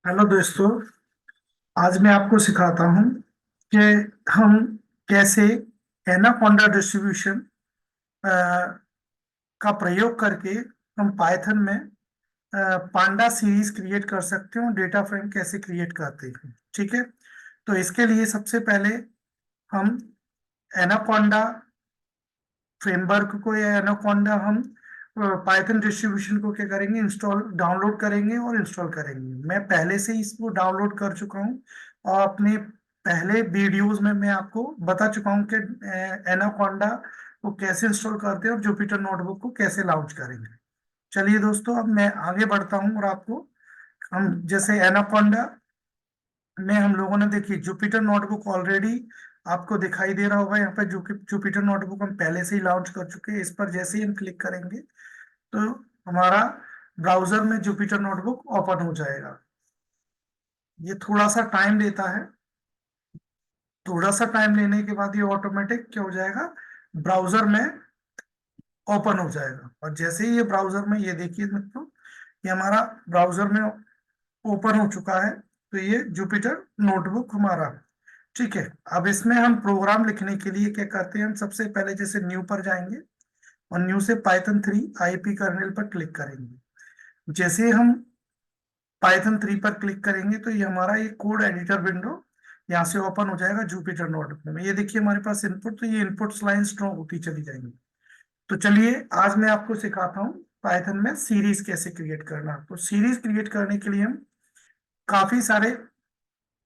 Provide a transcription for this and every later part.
Hello दोस्तों। आज मैं आपको सिखाता हूँ कि हम कैसे एनाकोंडा डिस्ट्रीब्यूशन का प्रयोग करके हम पाइथन में पांडा सीरीज क्रिएट कर सकते हैं और डेटा फ्रेम कैसे क्रिएट करते हैं। ठीक है। तो इसके लिए सबसे पहले हम एनाकोंडा फ्रेमवर्क को या एनाकोंडा हम पाइथन डिस्ट्रीब्यूशन को क्या करेंगे, इंस्टॉल डाउनलोड करेंगे और इंस्टॉल करेंगे। मैं पहले से ही इसको डाउनलोड कर चुका हूँ और अपने पहले वीडियोस में मैं आपको बता चुका हूँ कि एनाकोंडा को कैसे इंस्टॉल करते हैं और जुपिटर नोटबुक को कैसे लॉन्च करेंगे। चलिए दोस्तों, अब मैं आगे बढ़ता हूँ और आपको हम जैसे एनाकोंडा में हम लोगों ने देखिए जुपिटर नोटबुक ऑलरेडी आपको दिखाई दे रहा होगा। यहाँ पे जुपिटर नोटबुक हम पहले से ही लॉन्च कर चुके हैं। इस पर जैसे ही हम क्लिक करेंगे तो हमारा ब्राउजर में जुपिटर नोटबुक ओपन हो जाएगा। ये थोड़ा सा टाइम लेता है। थोड़ा सा टाइम लेने के बाद ये ऑटोमेटिक क्या हो जाएगा, ब्राउजर में ओपन हो जाएगा। और जैसे ही ये ब्राउजर में, ये देखिए मित्रों, ये हमारा ब्राउजर में ओपन हो चुका है। तो ये जुपिटर नोटबुक हमारा, ठीक है। अब इसमें हम प्रोग्राम लिखने के लिए क्या करते हैं, हम सबसे पहले जैसे न्यू पर जाएंगे और न्यू से पाइथन 3 आईपी कर्नेल पर क्लिक करेंगे। जैसे ही हम पाइथन 3 पर क्लिक करेंगे तो ये हमारा ये कोड एडिटर विंडो यहाँ से ओपन हो जाएगा जुपिटर नोटबुक में। ये देखिए हमारे पास इनपुट, तो ये इनपुट्स लाइन स्ट्रॉन्ग होती चली जाएंगी। तो चलिए आज मैं आपको सिखाता हूँ पाइथन में सीरीज कैसे क्रिएट करना। तो सीरीज क्रिएट करने के लिए हम काफी सारे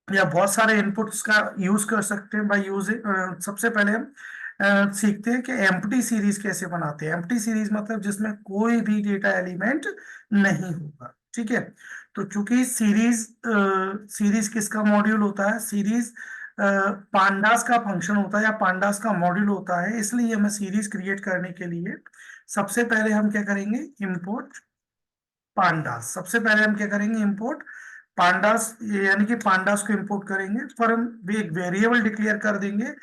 या बहुत सारे इनपुट्स का यूज कर सकते हैं। बाय यूजिंग सबसे पहले हम सीखते हैं कि एम्प्टी सीरीज कैसे बनाते हैं। एम्प्टी सीरीज मतलब जिसमें कोई भी डेटा एलिमेंट नहीं होगा, ठीक है। तो चूंकि सीरीज किसका मॉड्यूल होता है, सीरीज पांडास का फंक्शन होता है या पांडास का मॉड्यूल होता है। इसलिए हमें सीरीज क्रिएट करने के लिए सबसे पहले हम क्या करेंगे, इंपोर्ट पांडास। सबसे पहले हम क्या करेंगे, इंपोर्ट पांडास, यानी कि पांडास को इंपोर्ट करेंगे। पर हम भी एक वेरिएबल डिक्लेयर कर देंगे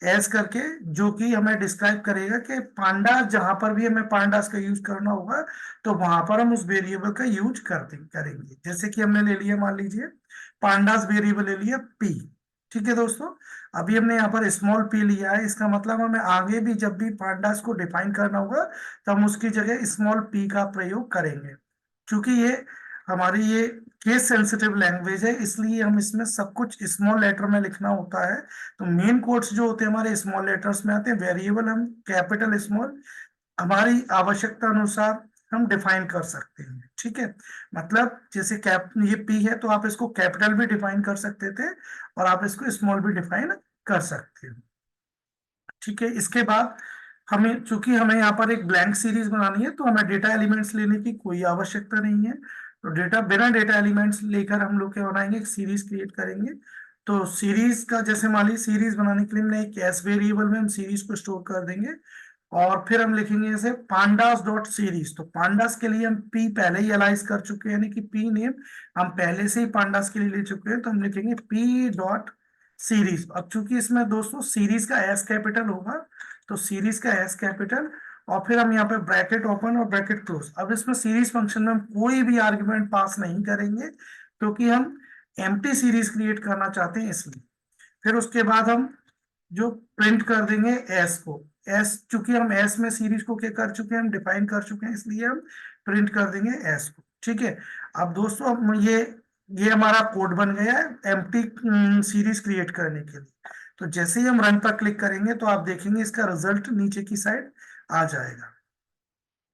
एज करके, जो कि हमें डिस्क्राइब करेगा कि पांडास जहां पर भी हमें पांडास का यूज करना होगा तो वहां पर हम उस वेरिएबल का यूज करेंगे। जैसे कि हमने ले लिया, मान लीजिए पांडास वेरिएबल ले लिया पी। ठीक है दोस्तों, अभी हमने यहाँ पर स्मॉल पी लिया है। इसका मतलब हमें आगे भी जब भी पांडास को डिफाइन करना होगा तो हम उसकी जगह स्मॉल पी का प्रयोग करेंगे। क्योंकि ये हमारी ये केस सेंसिटिव लैंग्वेज है, इसलिए हम इसमें सब कुछ स्मॉल लेटर में लिखना होता है। तो मेन कोड्स जो होते हैं हमारे स्मॉल लेटर्स में आते हैं। वेरिएबल हम कैपिटल स्मॉल हमारी आवश्यकता अनुसार हम डिफाइन कर सकते हैं, ठीक है। मतलब जैसे कैप ये पी है तो आप इसको कैपिटल भी डिफाइन कर सकते थे और आप इसको स्मॉल भी डिफाइन कर सकते हो, ठीक है। इसके बाद हमें, चूंकि हमें यहाँ पर एक ब्लैंक सीरीज बनानी है तो हमें डेटा एलिमेंट्स लेने की कोई आवश्यकता नहीं है। तो बिना डेटा एलिमेंट्स लेकर हम लोग क्या बनाएंगे, एक सीरीज क्रिएट करेंगे। तो सीरीज का जैसे मान लीजिए सीरीज बनाने के लिए हमने एक एस वेरिएबल में हम सीरीज को स्टोर कर देंगे और फिर हम लिखेंगे जैसे पांडास डॉट सीरीज। तो पांडास के लिए हम पी पहले ही एलाइज कर चुके हैं, यानी कि पी नेम हम पहले से ही पांडास के लिए ले चुके हैं। तो हम लिखेंगे पी डॉट सीरीज। अब चूंकि इसमें दोस्तों सीरीज का एस कैपिटल होगा तो सीरीज का एस कैपिटल, और फिर हम यहाँ पे ब्रैकेट ओपन और ब्रैकेट क्लोज। अब इसमें सीरीज फंक्शन में हम कोई भी आर्गुमेंट पास नहीं करेंगे क्योंकि हम एम्प्टी सीरीज क्रिएट करना चाहते हैं, इसलिए। फिर उसके बाद हम जो प्रिंट कर देंगे एस को। एस, चूंकि हम एस में सीरीज को क्या कर चुके हैं, हम डिफाइन कर चुके हैं, इसलिए हम प्रिंट कर देंगे एस को, ठीक है। अब दोस्तों अब ये हमारा कोड बन गया है एम्प्टी सीरीज क्रिएट करने के लिए। तो जैसे ही हम रन पर क्लिक करेंगे तो आप देखेंगे इसका रिजल्ट नीचे की साइड आ जाएगा।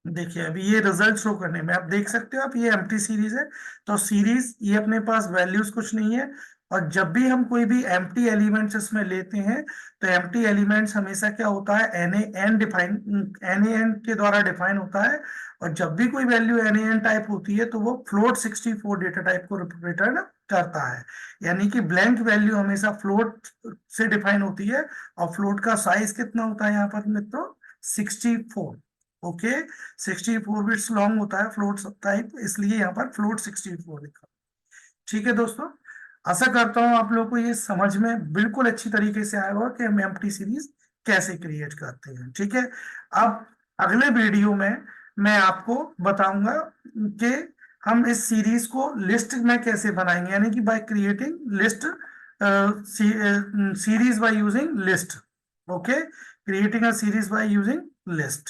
देखिए अभी ये रिजल्ट शो करने में आप देख सकते हो, आप ये एम्प्टी सीरीज है। तो सीरीज ये अपने पास वैल्यूज कुछ नहीं है। और जब भी हम कोई भी एम्प्टी एलिमेंट्स इसमें लेते हैं तो एम्प्टी एलिमेंट्स हमेशा क्या होता है, एन ए एन के द्वारा डिफाइन होता है। और जब भी कोई value N A N type होती है तो वो फ्लोट 64 डेटा टाइप को रिटर्न करता है। यानी कि ब्लैंक वैल्यू हमेशा फ्लोट से डिफाइन होती है। और फ्लोट का साइज कितना होता है यहाँ पर मित्रों, 64। ओके, 64 बिट्स लॉन्ग होता है फ्लोट टाइप, इसलिए यहाँ पर फ्लोट 64 लिखा। ठीक है दोस्तों, आशा करता हूँ आप लोगों को ये समझ में बिल्कुल अच्छी तरीके से आया होगा कि हम एम्प्टी सीरीज कैसे क्रिएट करते हैं, ठीक है। अब अगले वीडियो में मैं आपको बताऊंगा कि हम इस सीरीज को लिस्ट में कैसे बनाएंगे, यानी कि by creating list series by using list. Okay, creating a series by using list.